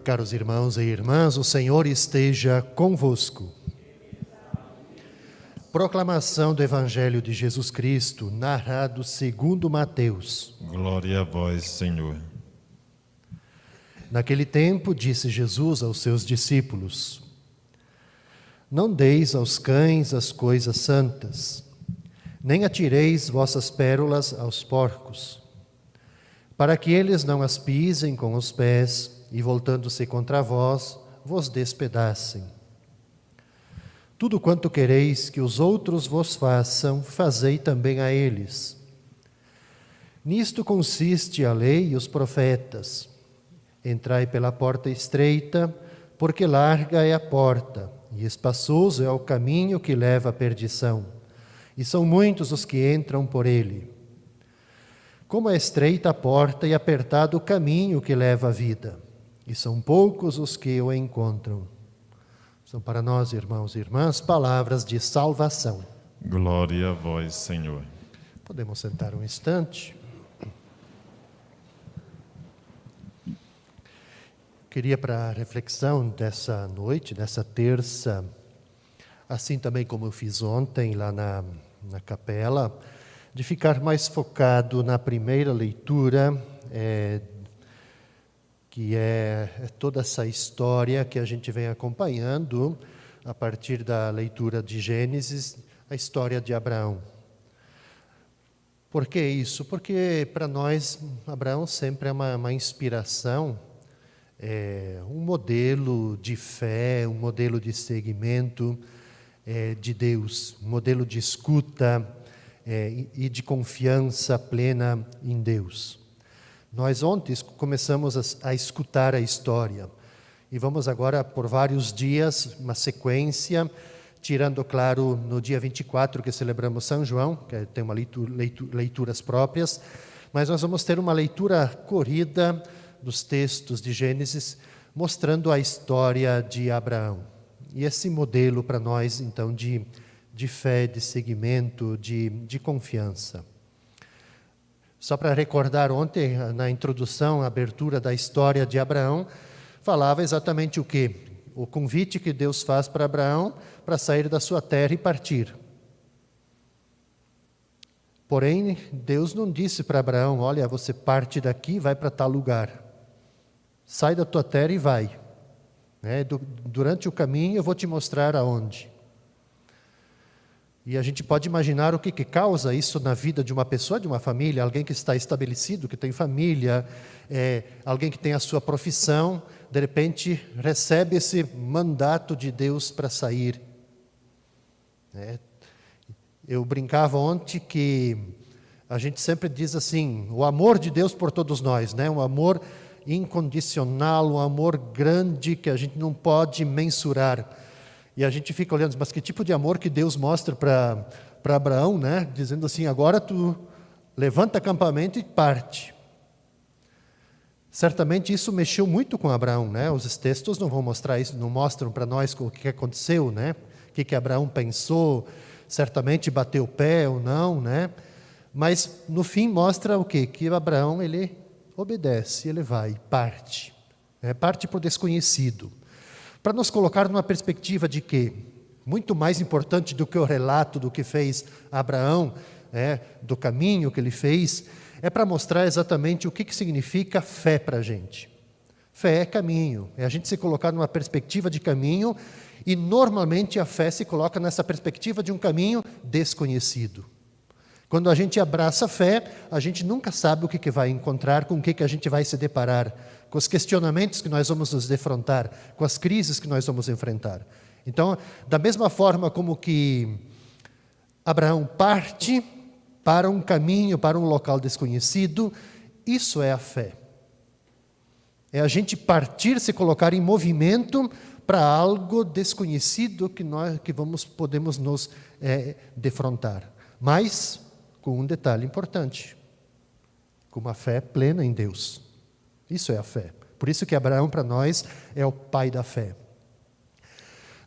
caros irmãos e irmãs, o Senhor esteja convosco. Proclamação do Evangelho de Jesus Cristo, narrado segundo Mateus. Glória a vós, Senhor. Naquele tempo, disse Jesus aos seus discípulos: Não deis aos cães as coisas santas, nem atireis vossas pérolas aos porcos, para que eles não as pisem com os pés e, voltando-se contra vós, vos despedacem. Tudo quanto quereis que os outros vos façam, fazei também a eles. Nisto consiste a lei e os profetas. Entrai pela porta estreita, porque larga é a porta, e espaçoso é o caminho que leva à perdição, e são muitos os que entram por ele. Como é estreita a porta e apertado o caminho que leva à vida, e são poucos os que o encontram. São para nós, irmãos e irmãs, palavras de salvação. Glória a vós, Senhor. Podemos sentar um instante. Queria, para a reflexão dessa noite, dessa terça, assim também como eu fiz ontem lá na capela, de ficar mais focado na primeira leitura, que é toda essa história que a gente vem acompanhando a partir da leitura de Gênesis, a história de Abraão. Por que isso? Porque para nós Abraão sempre é uma inspiração, um modelo de fé, um modelo de seguimento de Deus, um modelo de escuta e de confiança plena em Deus. Nós ontem começamos a escutar a história e vamos agora por vários dias, uma sequência, tirando, claro, no dia 24 que celebramos São João, que tem uma leituras próprias, mas nós vamos ter uma leitura corrida dos textos de Gênesis, mostrando a história de Abraão. E esse modelo para nós, então, de fé, de seguimento, de confiança. Só para recordar, ontem, na introdução, a abertura da história de Abraão, falava exatamente o quê? O convite que Deus faz para Abraão para sair da sua terra e partir. Porém, Deus não disse para Abraão: olha, você parte daqui e vai para tal lugar. Sai da tua terra e vai. Durante o caminho eu vou te mostrar aonde. E a gente pode imaginar o que causa isso na vida de uma pessoa, de uma família, alguém que está estabelecido, que tem família, alguém que tem a sua profissão, de repente recebe esse mandato de Deus para sair. Eu brincava ontem que a gente sempre diz assim, o amor de Deus por todos nós, um amor incondicional, um amor grande que a gente não pode mensurar. E a gente fica olhando, mas que tipo de amor que Deus mostra para Abraão, dizendo assim, agora tu levanta acampamento e parte. Certamente isso mexeu muito com Abraão, Os textos não vão mostrar isso, não mostram para nós o que aconteceu, O que Abraão pensou, certamente bateu o pé ou não, Mas no fim mostra o quê? Que Abraão, ele obedece, ele vai, parte. Parte para o desconhecido. Para nos colocar numa perspectiva de que, muito mais importante do que o relato do que fez Abraão, do caminho que ele fez, é para mostrar exatamente o que significa fé para a gente. Fé é caminho, é a gente se colocar numa perspectiva de caminho, e normalmente a fé se coloca nessa perspectiva de um caminho desconhecido. Quando a gente abraça a fé, a gente nunca sabe o que vai encontrar, com o que a gente vai se deparar, com os questionamentos que nós vamos nos defrontar, com as crises que nós vamos enfrentar. Então, da mesma forma como que Abraão parte para um caminho, para um local desconhecido, isso é a fé. É a gente partir, se colocar em movimento para algo desconhecido que podemos nos defrontar. Mas com um detalhe importante, com uma fé plena em Deus. Isso é a fé. Por isso que Abraão, para nós, é o pai da fé.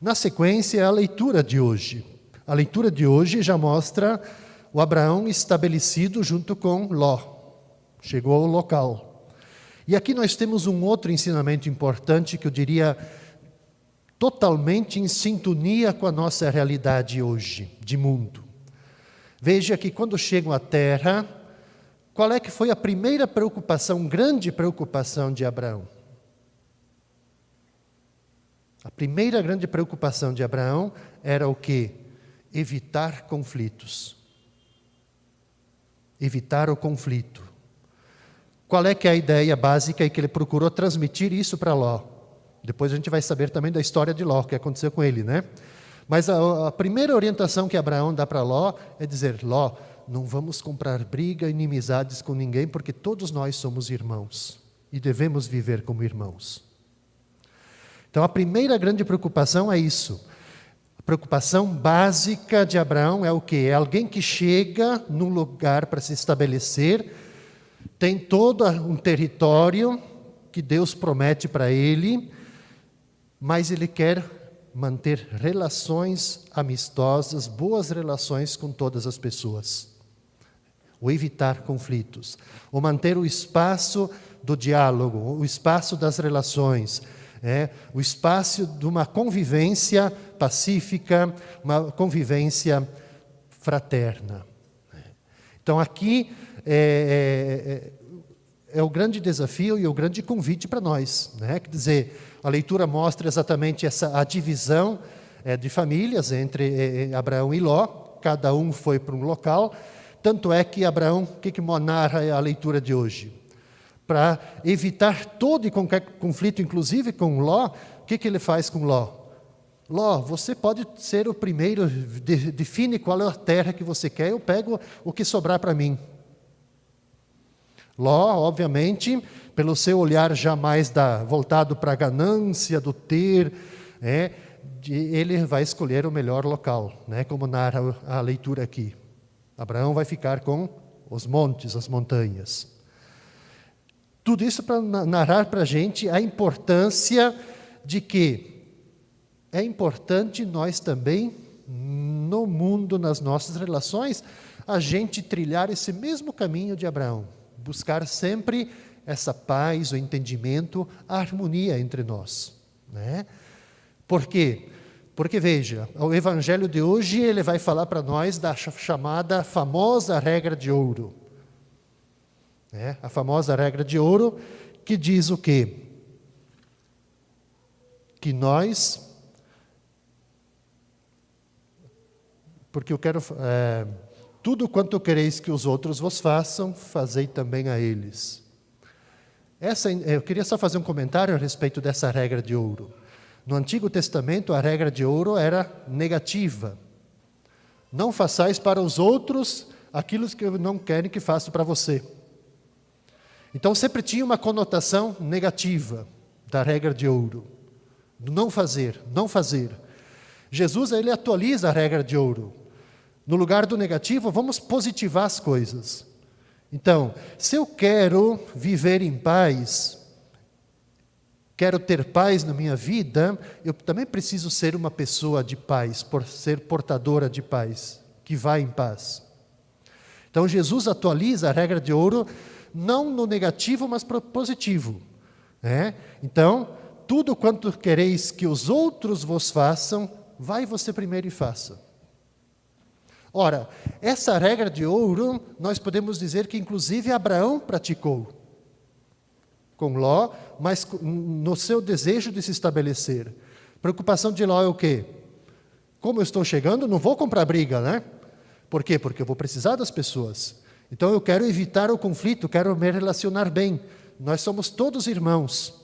Na sequência, a leitura de hoje. A leitura de hoje já mostra o Abraão estabelecido junto com Ló. Chegou ao local. E aqui nós temos um outro ensinamento importante que eu diria totalmente em sintonia com a nossa realidade hoje, de mundo. Veja que quando chegam à terra, qual é que foi a primeira preocupação, grande preocupação de Abraão? A primeira grande preocupação de Abraão era o quê? Evitar conflitos. Evitar o conflito. Qual é que é a ideia básica e que ele procurou transmitir isso para Ló? Depois a gente vai saber também da história de Ló, o que aconteceu com ele, né? Mas a primeira orientação que Abraão dá para Ló é dizer, Ló, não vamos comprar briga, inimizades com ninguém, porque todos nós somos irmãos e devemos viver como irmãos. Então a primeira grande preocupação é isso. A preocupação básica de Abraão é o quê? É alguém que chega num lugar para se estabelecer, tem todo um território que Deus promete para ele, mas ele quer manter relações amistosas, boas relações com todas as pessoas. Ou evitar conflitos. Ou manter o espaço do diálogo, o espaço das relações, o espaço de uma convivência pacífica, uma convivência fraterna. Então aqui é o grande desafio e o grande convite para nós, né? Quer dizer, a leitura mostra exatamente a divisão de famílias entre Abraão e Ló, cada um foi para um local, tanto é que Abraão, o que narra a leitura de hoje? Para evitar todo e qualquer conflito, inclusive com Ló, o que ele faz com Ló? Ló, você pode ser o primeiro, define qual é a terra que você quer, eu pego o que sobrar para mim. Ló, obviamente, pelo seu olhar jamais voltado para a ganância do ter, ele vai escolher o melhor local, né, como narra a leitura aqui. Abraão vai ficar com os montes, as montanhas. Tudo isso para narrar para a gente a importância de que é importante nós também, no mundo, nas nossas relações, a gente trilhar esse mesmo caminho de Abraão. Buscar sempre essa paz, o entendimento, a harmonia entre nós, né? Por quê? Porque, veja, o Evangelho de hoje ele vai falar para nós da chamada famosa regra de ouro. A famosa regra de ouro que diz o quê? Que nós... Porque eu quero... tudo quanto quereis que os outros vos façam, fazei também a eles. Eu queria só fazer um comentário a respeito dessa regra de ouro. No Antigo Testamento, a regra de ouro era negativa. Não façais para os outros aquilo que não querem que façam para você. Então, sempre tinha uma conotação negativa da regra de ouro. Do não fazer, não fazer. Jesus, ele atualiza a regra de ouro. No lugar do negativo, vamos positivar as coisas. Então, se eu quero viver em paz, quero ter paz na minha vida, eu também preciso ser uma pessoa de paz, por ser portadora de paz, que vai em paz. Então, Jesus atualiza a regra de ouro, não no negativo, mas para o positivo. Então, tudo quanto quereis que os outros vos façam, vai você primeiro e faça. Ora, essa regra de ouro, nós podemos dizer que inclusive Abraão praticou com Ló, mas no seu desejo de se estabelecer. Preocupação de Ló é o quê? Como eu estou chegando, não vou comprar briga, né? Por quê? Porque eu vou precisar das pessoas. Então eu quero evitar o conflito, quero me relacionar bem. Nós somos todos irmãos.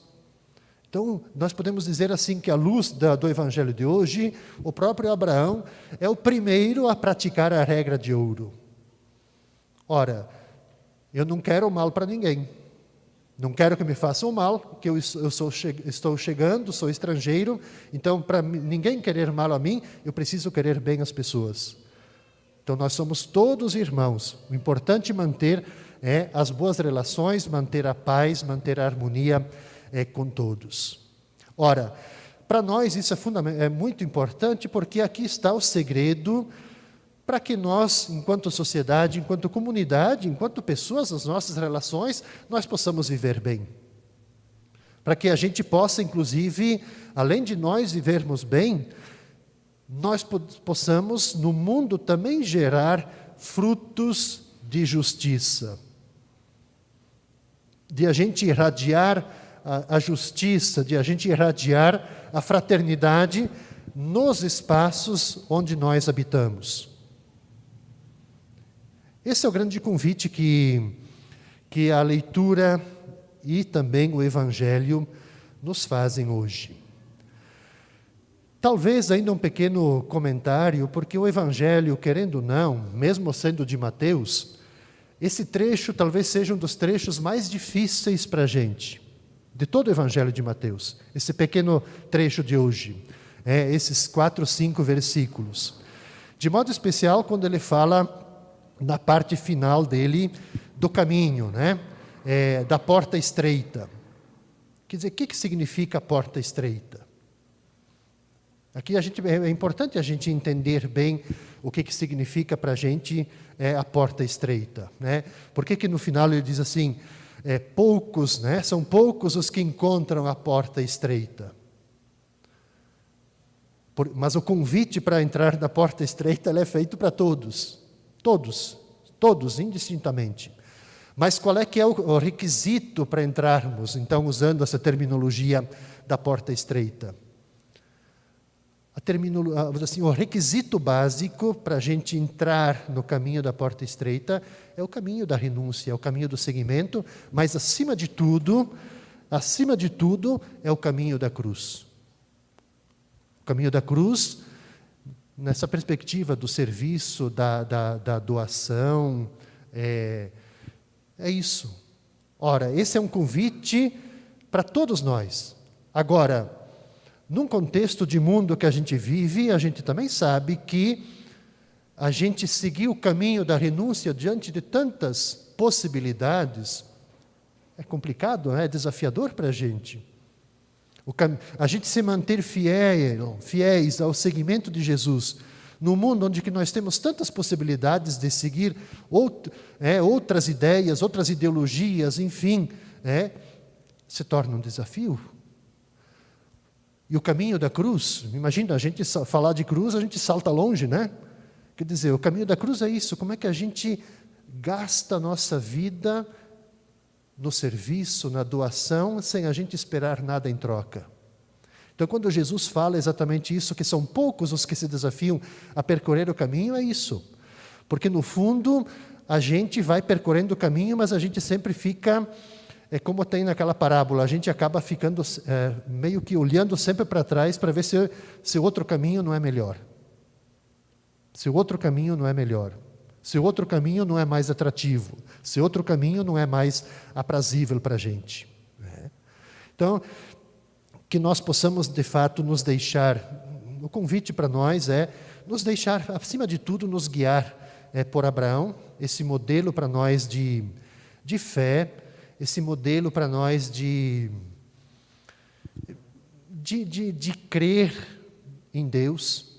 Então, nós podemos dizer assim que à luz do Evangelho de hoje, o próprio Abraão é o primeiro a praticar a regra de ouro. Ora, eu não quero mal para ninguém. Não quero que me façam mal, porque eu estou chegando, sou estrangeiro, então para ninguém querer mal a mim, eu preciso querer bem as pessoas. Então nós somos todos irmãos. O importante manter as boas relações, manter a paz, manter a harmonia com todos. Ora, para nós isso é muito importante, porque aqui está o segredo para que nós, enquanto sociedade, enquanto comunidade, enquanto pessoas, as nossas relações, nós possamos viver bem. para que a gente possa, inclusive, além de nós vivermos bem, nós possamos no mundo também gerar frutos de justiça. De a gente irradiar a justiça, de a gente irradiar a fraternidade nos espaços onde nós habitamos. Esse é o grande convite que a leitura e também o Evangelho nos fazem hoje. Talvez ainda um pequeno comentário, porque o Evangelho, querendo ou não, mesmo sendo de Mateus, esse trecho talvez seja um dos trechos mais difíceis para a gente, de todo o Evangelho de Mateus, esse pequeno trecho de hoje, esses 4, 5 versículos. De modo especial quando ele fala na parte final dele do caminho, da porta estreita. Quer dizer, o que significa a porta estreita? Aqui é importante a gente entender bem o que significa para a gente a porta estreita. Por que no final ele diz assim, poucos, são poucos os que encontram a porta estreita. Mas o convite para entrar na porta estreita é feito para todos. Todos, indistintamente. Mas qual é que é o requisito para entrarmos, então, usando essa terminologia da porta estreita? O requisito básico para a gente entrar no caminho da porta estreita é o caminho da renúncia, é o caminho do seguimento, mas acima de tudo, é o caminho da cruz. O caminho da cruz, nessa perspectiva do serviço, da doação, é isso. Ora, esse é um convite para todos nós. Agora, num contexto de mundo que a gente vive, a gente também sabe que a gente seguir o caminho da renúncia diante de tantas possibilidades é complicado, é desafiador para a gente. A gente se manter fiéis ao seguimento de Jesus, num mundo onde que nós temos tantas possibilidades de seguir outras ideias, outras ideologias, enfim, se torna um desafio. E o caminho da cruz, imagina, a gente falar de cruz, a gente salta longe, Quer dizer, o caminho da cruz é isso, como é que a gente gasta a nossa vida no serviço, na doação, sem a gente esperar nada em troca. Então, quando Jesus fala exatamente isso, que são poucos os que se desafiam a percorrer o caminho, é isso. Porque, no fundo, a gente vai percorrendo o caminho, mas a gente sempre fica... É como tem naquela parábola, a gente acaba ficando meio que olhando sempre para trás para ver se o outro caminho não é melhor. Se o outro caminho não é melhor. Se o outro caminho não é mais atrativo. Se o outro caminho não é mais aprazível para a gente. Então, que nós possamos, de fato, nos deixar... O convite para nós é nos deixar, acima de tudo, nos guiar por Abraão, esse modelo para nós de fé, esse modelo para nós de crer em Deus,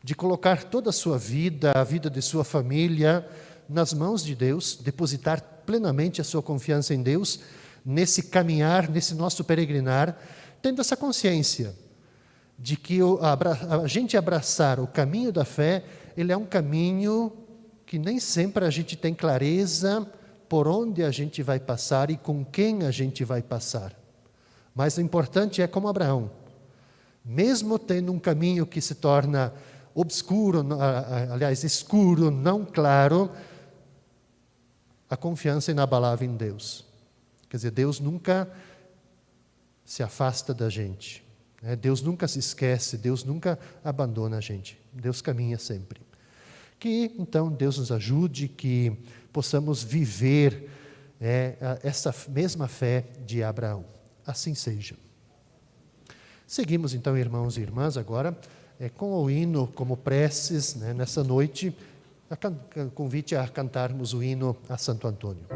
de colocar toda a sua vida, a vida de sua família, nas mãos de Deus, depositar plenamente a sua confiança em Deus, nesse caminhar, nesse nosso peregrinar, tendo essa consciência de que a gente abraçar o caminho da fé, ele é um caminho que nem sempre a gente tem clareza por onde a gente vai passar e com quem a gente vai passar. Mas o importante é como Abraão. Mesmo tendo um caminho que se torna obscuro, escuro, não claro, a confiança inabalável em Deus. Quer dizer, Deus nunca se afasta da gente. Deus nunca se esquece, Deus nunca abandona a gente. Deus caminha sempre. Que, então, Deus nos ajude, que possamos viver essa mesma fé de Abraão. Assim seja. Seguimos, então, irmãos e irmãs, agora, com o hino como preces, nessa noite, convite a cantarmos o hino a Santo Antônio.